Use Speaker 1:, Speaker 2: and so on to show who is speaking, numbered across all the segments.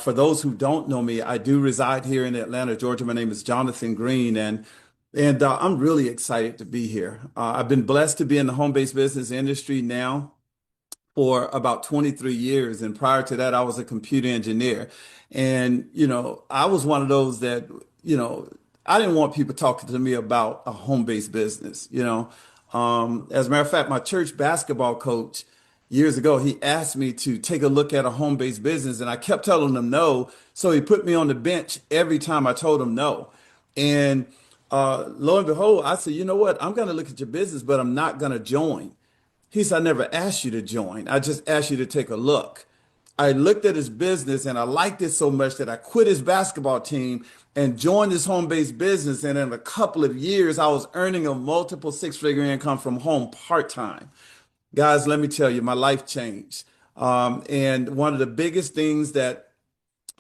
Speaker 1: For those who don't know me, I do reside here in Atlanta, Georgia. My name is Jonathan Green, and I'm really excited to be here. I've been blessed to be in the home-based business industry now for about 23 years, and prior to that, I was a computer engineer. And I was one of those that you know I didn't want people talking to me about a home-based business. As a matter of fact, my church basketball coach years ago, he asked me to take a look at a home-based business, and I kept telling him no. So he put me on the bench every time I told him no. And lo and behold, I said, you know what? I'm going to look at your business, but I'm not going to join. He said, I never asked you to join. I just asked you to take a look. I looked at his business and I liked it so much that I quit his basketball team and joined his home-based business. And in a couple of years, I was earning a multiple six-figure income from home part-time. Guys, let me tell you, my life changed. And one of the biggest things that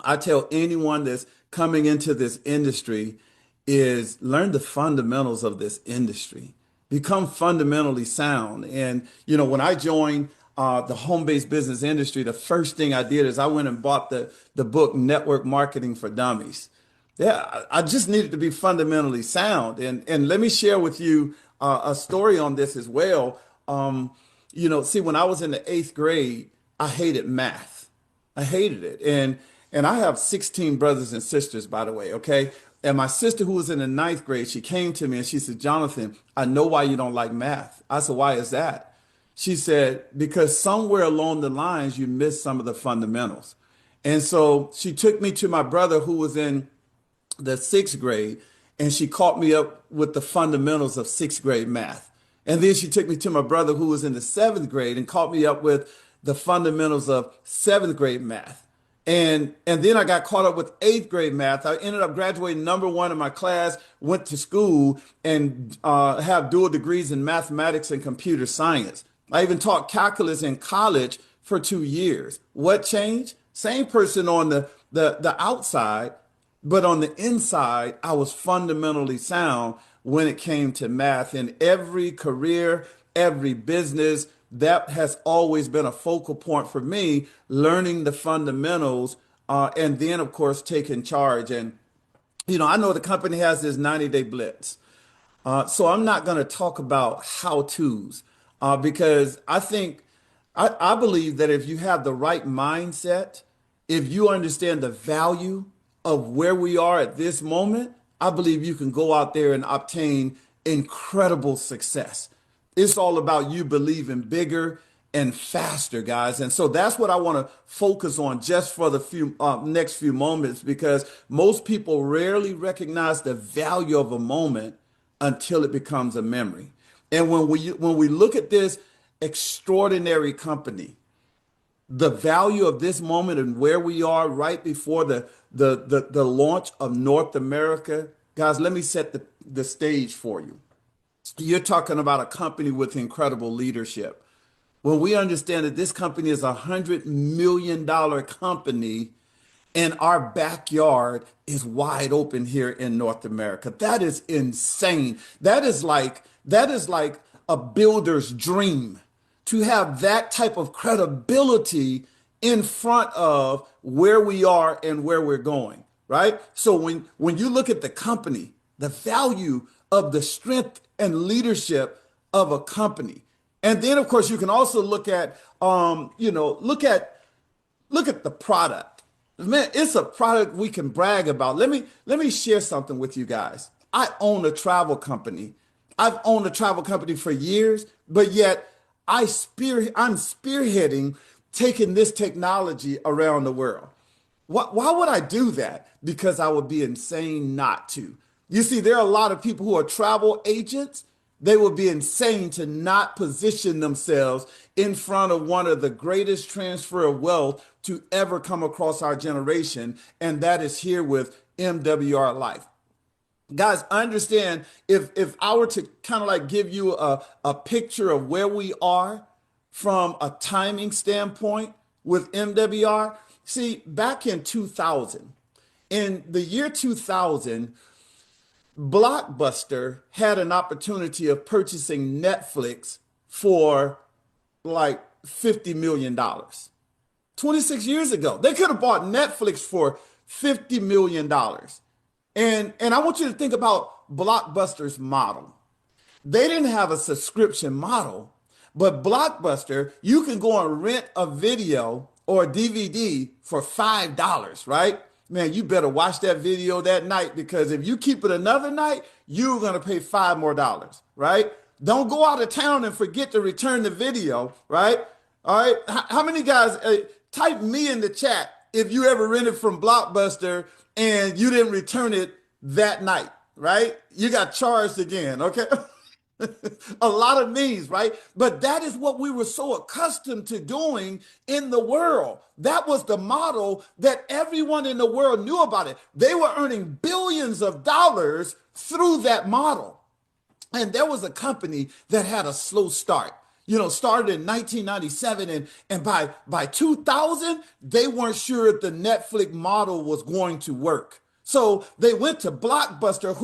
Speaker 1: I tell anyone that's coming into this industry is learn the fundamentals of this industry. Become fundamentally sound. And when I joined the home-based business industry, the first thing I did is I went and bought the book Network Marketing for Dummies. Yeah, I just needed to be fundamentally sound. And let me share with you a story on this as well. See, when I was in the eighth grade, I hated math. I hated it. And I have 16 brothers and sisters, by the way, okay? And my sister, who was in the ninth grade, she came to me and she said, Jonathan, I know why you don't like math. I said, why is that? She said, because somewhere along the lines, you missed some of the fundamentals. And so she took me to my brother who was in the sixth grade, and she caught me up with the fundamentals of sixth grade math. And then she took me to my brother who was in the seventh grade and caught me up with the fundamentals of seventh grade math. And then I got caught up with eighth grade math. I ended up graduating number one in my class, went to school and have dual degrees in mathematics and computer science. I even taught calculus in college for 2 years. What changed? Same person on the outside, but on the inside, I was fundamentally sound when it came to math. In every career, every business, that has always been a focal point for me, learning the fundamentals, and then, of course, taking charge. And, I know the company has this 90-day blitz. So I'm not going to talk about how-tos because I believe that if you have the right mindset, if you understand the value of where we are at this moment, I believe you can go out there and obtain incredible success. It's all about you believing bigger and faster, guys. And so that's what I want to focus on just for the next few moments, because most people rarely recognize the value of a moment until it becomes a memory. And when we look at this extraordinary company, the value of this moment and where we are right before the launch of North America, guys, let me set the stage for you. You're talking about a company with incredible leadership. When we understand that this company is $100 million company and our backyard is wide open here in North America, that is insane. That is like a builder's dream to have that type of credibility in front of where we are and where we're going, right? So when you look at the company, the value of the strength and leadership of a company. And then, of course, you can also look at, look at the product. Man, it's a product we can brag about. Let me share something with you guys. I own a travel company. I've owned a travel company for years, but yet I'm spearheading taking this technology around the world. Why would I do that? Because I would be insane not to. You see, there are a lot of people who are travel agents. They would be insane to not position themselves in front of one of the greatest transfer of wealth to ever come across our generation, and that is here with MWR Life. Guys, understand, if I were to kind of like give you a picture of where we are from a timing standpoint with MWR, see, back in 2000, in the year 2000, Blockbuster had an opportunity of purchasing Netflix for like $50 million. 26 years ago. They could have bought Netflix for $50 million. And I want you to think about Blockbuster's model. They didn't have a subscription model, but Blockbuster, you can go and rent a video or a DVD for $5, right? Man, you better watch that video that night, because if you keep it another night, you're going to pay $5 more, right? Don't go out of town and forget to return the video, right? All right. How many guys type me in the chat if you ever rented from Blockbuster and you didn't return it that night, right? You got charged again, okay? A lot of means, right? But that is what we were so accustomed to doing in the world. That was the model that everyone in the world knew about it. They were earning billions of dollars through that model. And there was a company that had a slow start. Started in 1997, and by 2000, they weren't sure if the Netflix model was going to work. So they went to Blockbuster,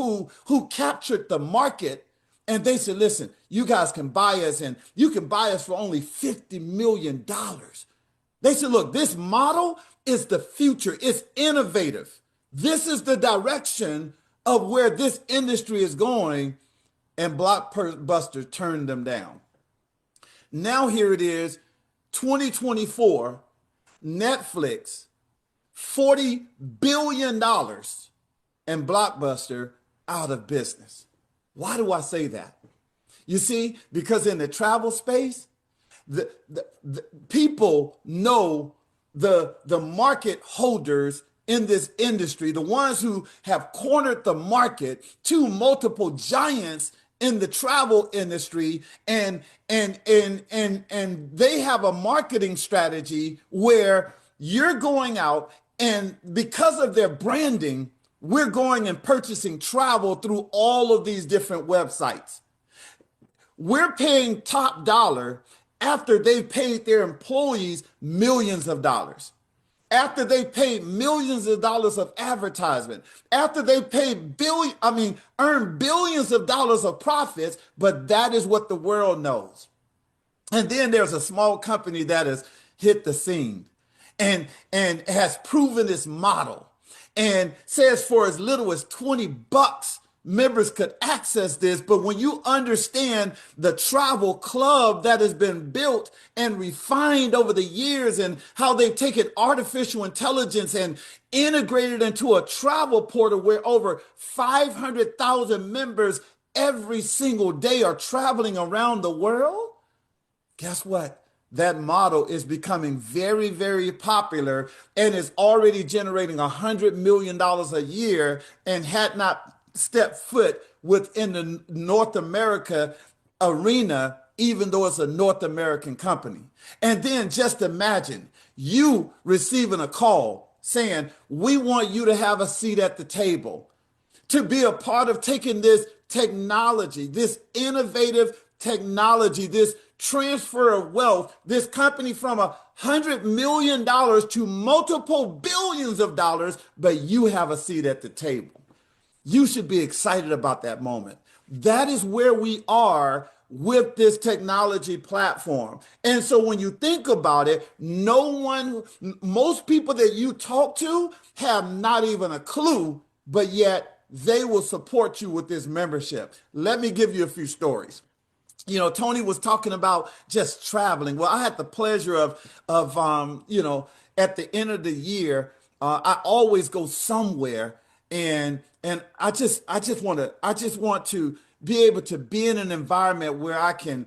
Speaker 1: who captured the market. And they said, listen, you guys can buy us, and you can buy us for only $50 million. They said, look, this model is the future. It's innovative. This is the direction of where this industry is going. And Blockbuster turned them down. Now here it is, 2024, Netflix, $40 billion, and Blockbuster out of business. Why do I say that? You see, because in the travel space, the people know the market holders in this industry, the ones who have cornered the market to multiple giants in the travel industry, and they have a marketing strategy where you're going out, and because of their branding, we're going and purchasing travel through all of these different websites. We're paying top dollar after they've paid their employees millions of dollars, after they paid millions of dollars of advertisement, after they paid earned billions of dollars of profits. But that is what the world knows. And then there's a small company that has hit the scene and has proven its model, and says for as little as $20, members could access this. But when you understand the travel club that has been built and refined over the years, and how they've taken artificial intelligence and integrated into a travel portal where over 500,000 members every single day are traveling around the world, guess what? That model is becoming very, very popular, and is already generating $100 million a year, and had not stepped foot within the North America arena, even though it's a North American company. And then just imagine you receiving a call saying, we want you to have a seat at the table, to be a part of taking this technology, this innovative technology, this transfer of wealth, this company from $100 million to multiple billions of dollars, but you have a seat at the table. You should be excited about that moment. That is where we are with this technology platform. And so when you think about it, most people that you talk to have not even a clue, but yet they will support you with this membership. Let me give you a few stories. Tony was talking about just traveling. Well, I had the pleasure of at the end of the year, I always go somewhere, and I just want to be able to be in an environment where I can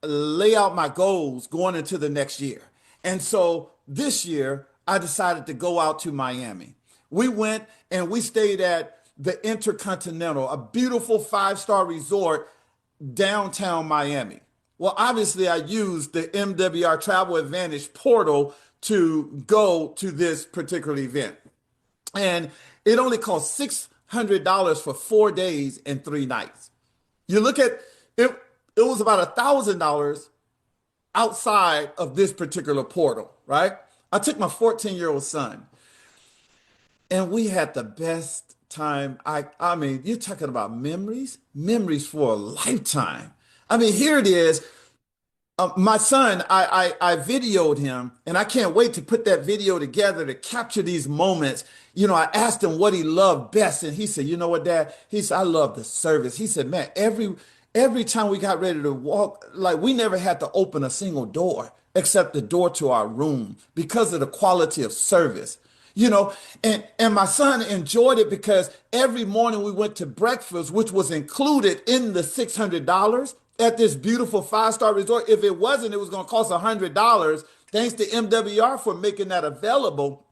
Speaker 1: lay out my goals going into the next year. And so this year, I decided to go out to Miami. We went and we stayed at the Intercontinental, a beautiful 5-star resort downtown Miami. Well, obviously, I used the MWR Travel Advantage portal to go to this particular event. And it only cost $600 for 4 days and 3 nights. You look at it, it was about $1,000 outside of this particular portal, right? I took my 14-year-old son, and we had the best time. I mean, you're talking about memories for a lifetime. I mean, here it is. My son, I videoed him, and I can't wait to put that video together to capture these moments. I asked him what he loved best, and he said, "You know what, Dad?" He said, "I love the service." He said, "Man, every time we got ready to walk, like we never had to open a single door except the door to our room because of the quality of service." you know and my son enjoyed it because every morning we went to breakfast, which was included in the $600 at this beautiful five-star resort. If it wasn't, it was going to cost $100. Thanks to MWR for making that available.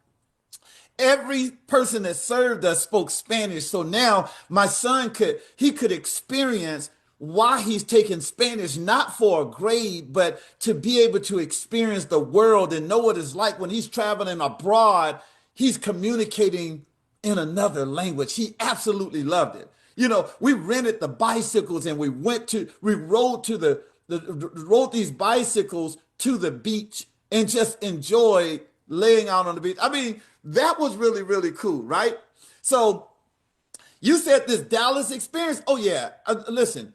Speaker 1: Every person that served us spoke Spanish. So now my son could experience why he's taking Spanish, not for a grade, but to be able to experience the world and know what it's like when he's traveling abroad. He's communicating in another language. He absolutely loved it. We rented the bicycles and we rode rode these bicycles to the beach and just enjoyed laying out on the beach. I mean, that was really, really cool, right? So you said this Dallas experience. Oh yeah, listen,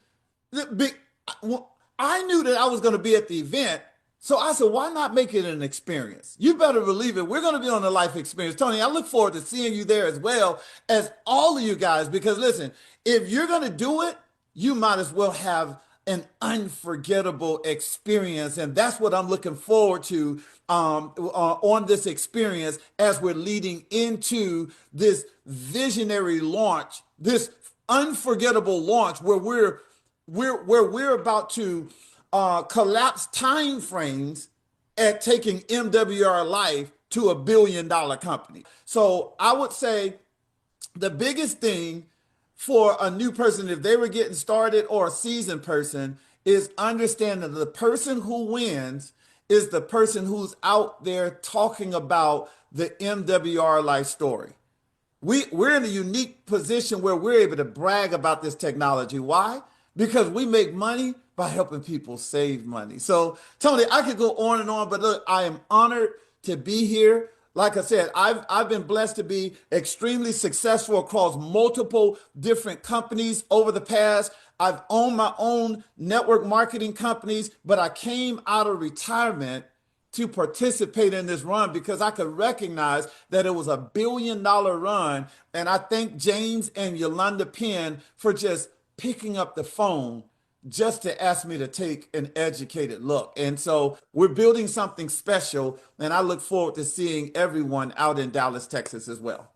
Speaker 1: I knew that I was going to be at the event, so I said, why not make it an experience? You better believe it. We're going to be on the life experience, Tony. I look forward to seeing you there as well as all of you guys. Because listen, if you're going to do it, you might as well have an unforgettable experience. And that's what I'm looking forward to on this experience as we're leading into this visionary launch, this unforgettable launch where we're about to collapse time frames at taking MWR Life to $1 billion company. So I would say the biggest thing for a new person, if they were getting started or a seasoned person, is understanding that the person who wins is the person who's out there talking about the MWR life story. We're in a unique position where we're able to brag about this technology. Why? Because we make money by helping people save money. So, Tony, I could go on and on, but look, I am honored to be here. Like I said, I've been blessed to be extremely successful across multiple different companies over the past. I've owned my own network marketing companies, but I came out of retirement to participate in this run because I could recognize that it was $1 billion run. And I thank James and Yolanda Penn for just picking up the phone just to ask me to take an educated look. And so we're building something special, and I look forward to seeing everyone out in Dallas, Texas as well.